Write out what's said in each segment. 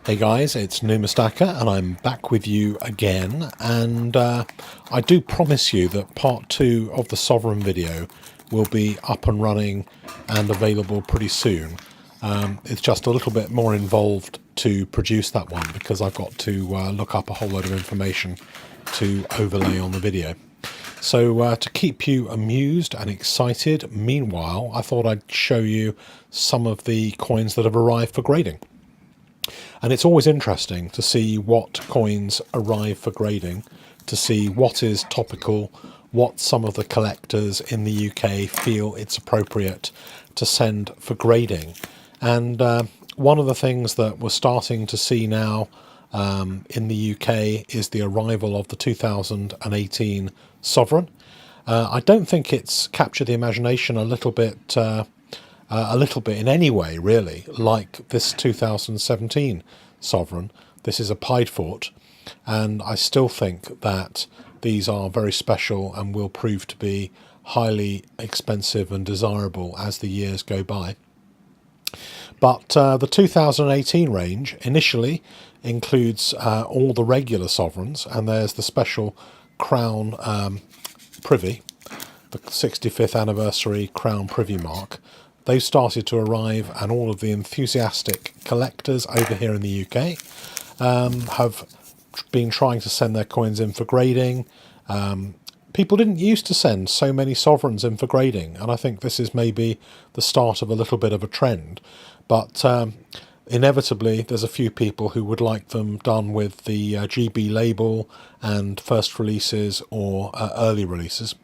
Hey guys, it's Numismatic and I'm back with you again, and I do promise you that part 2 of the Sovereign video will be up and running and available pretty soon. It's just a little bit more involved to produce that one because I've got to look up a whole load of information to overlay on the video. So to keep you amused and excited, meanwhile, I thought I'd show you some of the coins that have arrived for grading. And it's always interesting to see what coins arrive for grading, to see what is topical, what some of the collectors in the UK feel it's appropriate to send for grading. And one of the things that we're starting to see now in the UK is the arrival of the 2018 Sovereign. I don't think it's captured the imagination a little bit in any way, really, like this 2017 Sovereign. This is a pied fort, and I still think that these are very special and will prove to be highly expensive and desirable as the years go by. But the 2018 range initially includes all the regular Sovereigns, and there's the special Crown Privy, the 65th anniversary Crown Privy mark. They've started to arrive, and all of the enthusiastic collectors over here in the UK have been trying to send their coins in for grading. People didn't used to send so many Sovereigns in for grading, and I think this is maybe the start of a little bit of a trend. But inevitably, there's a few people who would like them done with the GB label and first releases or early releases.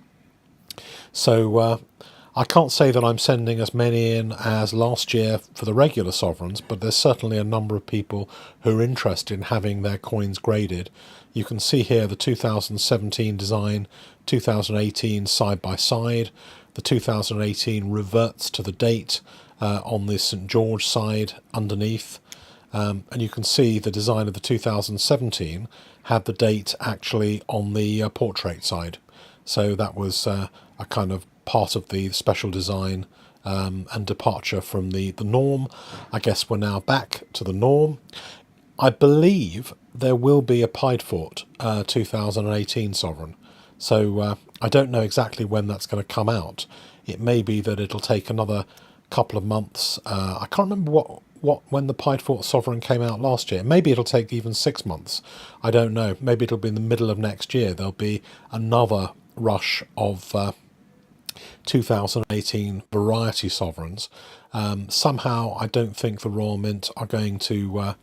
So I can't say that I'm sending as many in as last year for the regular Sovereigns, but there's certainly a number of people who are interested in having their coins graded. You can see here the 2017 design, 2018 side by side. The 2018 reverts to the date on the St George side underneath. And you can see the design of the 2017 had the date actually on the portrait side. So that was a kind of part of the special design and departure from the norm. I guess we're now back to the norm. I believe there will be a pied fort 2018 Sovereign. So I don't know exactly when that's going to come out. It may be that it'll take another couple of months. I can't remember when the pied fort Sovereign came out last year. Maybe it'll take even 6 months. I don't know. Maybe it'll be in the middle of next year. There'll be another rush of 2018 variety Sovereigns. Somehow I don't think the Royal Mint are going to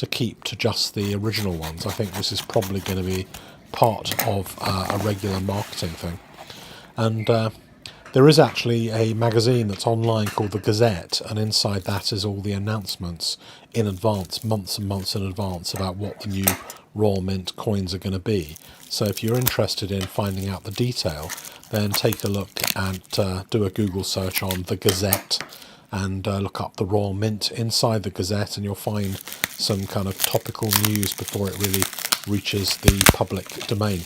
keep to just the original ones. I think this is probably going to be part of a regular marketing thing. And there is actually a magazine that's online called The Gazette, and inside that is all the announcements in advance, months and months in advance, about what the new Royal Mint coins are going to be. So if you're interested in finding out the detail, then take a look and do a Google search on The Gazette and look up the Royal Mint inside the Gazette, and you'll find some kind of topical news before it really reaches the public domain.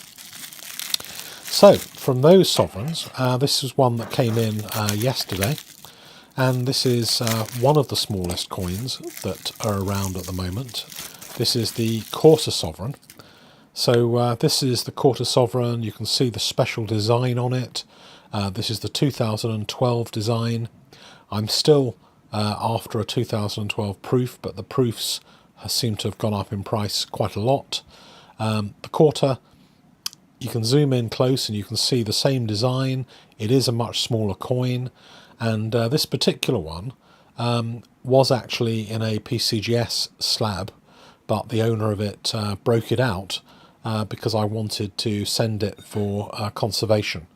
So from those Sovereigns, this is one that came in yesterday, and this is one of the smallest coins that are around at the moment. This is the Quarter Sovereign. So this is the Quarter Sovereign. You can see the special design on it. This is the 2012 design. I'm still after a 2012 proof, but the proofs seem to have gone up in price quite a lot. The Quarter, you can zoom in close and you can see the same design. It is a much smaller coin, and this particular one was actually in a PCGS slab, but the owner of it broke it out because I wanted to send it for conservation.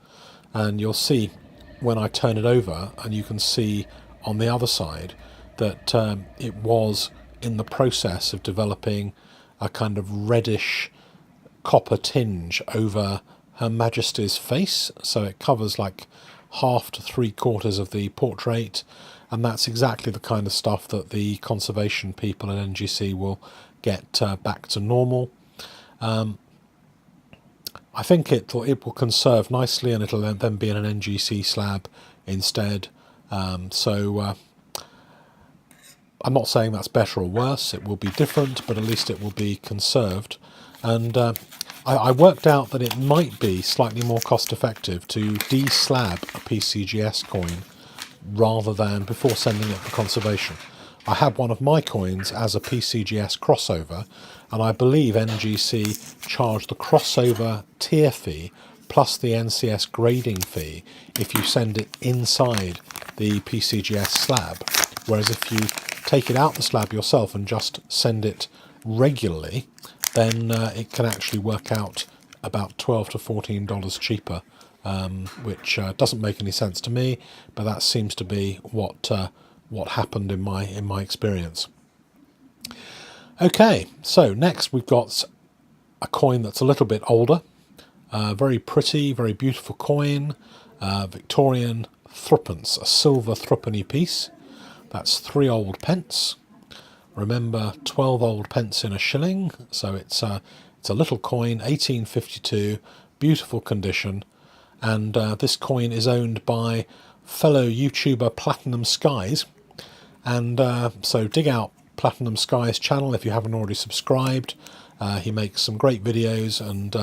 And you'll see when I turn it over, and you can see on the other side that it was in the process of developing a kind of reddish copper tinge over Her Majesty's face, so it covers like half to 3/4 of the portrait, and that's exactly the kind of stuff that the conservation people at NGC will get back to normal. I think it will conserve nicely, and it'll then be in an NGC slab instead. So I'm not saying that's better or worse, it will be different, but at least it will be conserved. And I worked out that it might be slightly more cost effective to de-slab a PCGS coin rather than before sending it for conservation. I had one of my coins as a PCGS crossover, and I believe NGC charged the crossover tier fee plus the NCS grading fee if you send it inside the PCGS slab, whereas if you take it out the slab yourself and just send it regularly, then it can actually work out about $12 to $14 cheaper, which doesn't make any sense to me, but that seems to be what happened in my experience. Okay, so next we've got a coin that's a little bit older, very pretty, very beautiful coin, Victorian threepence, a silver threepenny piece. That's 3 old pence. Remember, 12 old pence in a shilling, so it's a little coin, 1852, beautiful condition, and this coin is owned by fellow YouTuber Platinum Skies, and so dig out Platinum Skies channel if you haven't already subscribed. He makes some great videos and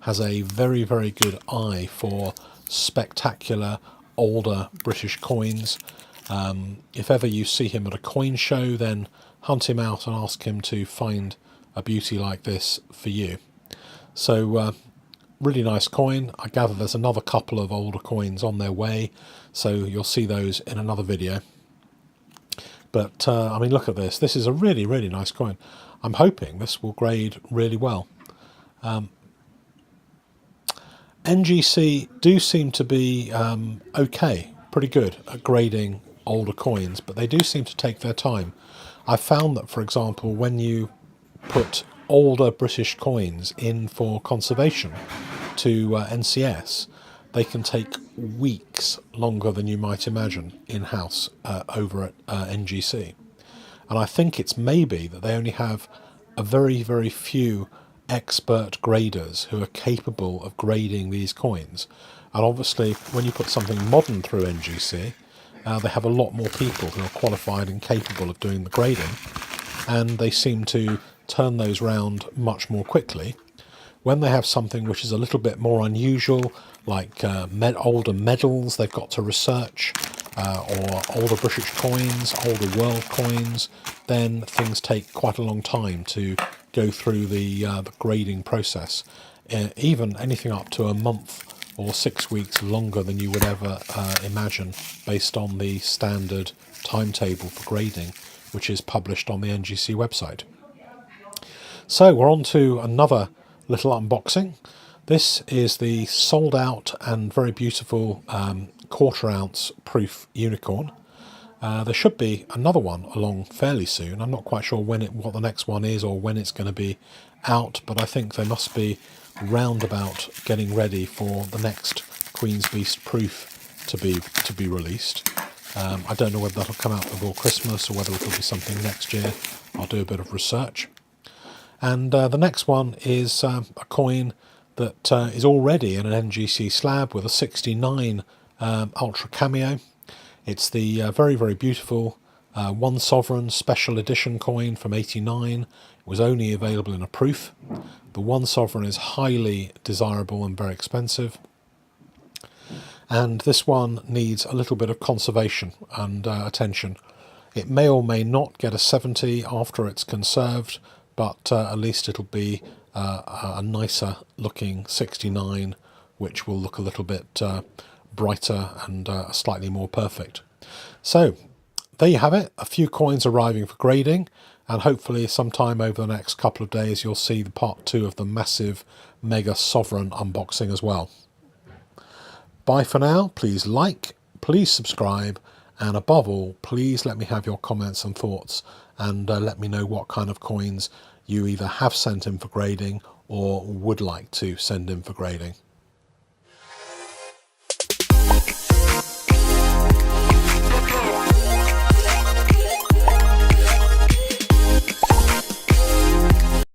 has a very, very good eye for spectacular older British coins. If ever you see him at a coin show, then hunt him out and ask him to find a beauty like this for you. So really nice coin. I gather there's another couple of older coins on their way, so you'll see those in another video. But I mean, look at this. This is a really, really nice coin. I'm hoping this will grade really well. NGC do seem to be okay, pretty good at grading older coins, but they do seem to take their time. I found that, for example, when you put older British coins in for conservation to NCS, they can take weeks longer than you might imagine in-house over at NGC. And I think it's maybe that they only have a very, very few expert graders who are capable of grading these coins. And obviously, when you put something modern through NGC, they have a lot more people who are qualified and capable of doing the grading, and they seem to turn those round much more quickly. When they have something which is a little bit more unusual, like older medals they've got to research, or older British coins, older world coins, then things take quite a long time to go through the grading process. Even anything up to a month or 6 weeks longer than you would ever imagine, based on the standard timetable for grading, which is published on the NGC website. So we're on to another little unboxing. This is the sold out and very beautiful 1/4 ounce proof unicorn. There should be another one along fairly soon. I'm not quite sure what the next one is or when it's going to be out, but I think they must be roundabout getting ready for the next Queen's Beast proof to be released. I don't know whether that'll come out before Christmas or whether it'll be something next year. I'll do a bit of research. And the next one is a coin that is already in an NGC slab with a 69 Ultra Cameo. It's the very, very beautiful One Sovereign Special Edition coin from '89. It was only available in a proof. The One Sovereign is highly desirable and very expensive. And this one needs a little bit of conservation and attention. It may or may not get a 70 after it's conserved, but at least it'll be a nicer looking 69, which will look a little bit brighter and slightly more perfect. So there you have it, a few coins arriving for grading, and hopefully sometime over the next couple of days you'll see the part 2 of the massive Mega Sovereign unboxing as well. Bye for now. Please like, please subscribe, and above all, please let me have your comments and thoughts, and let me know what kind of coins you either have sent in for grading or would like to send in for grading.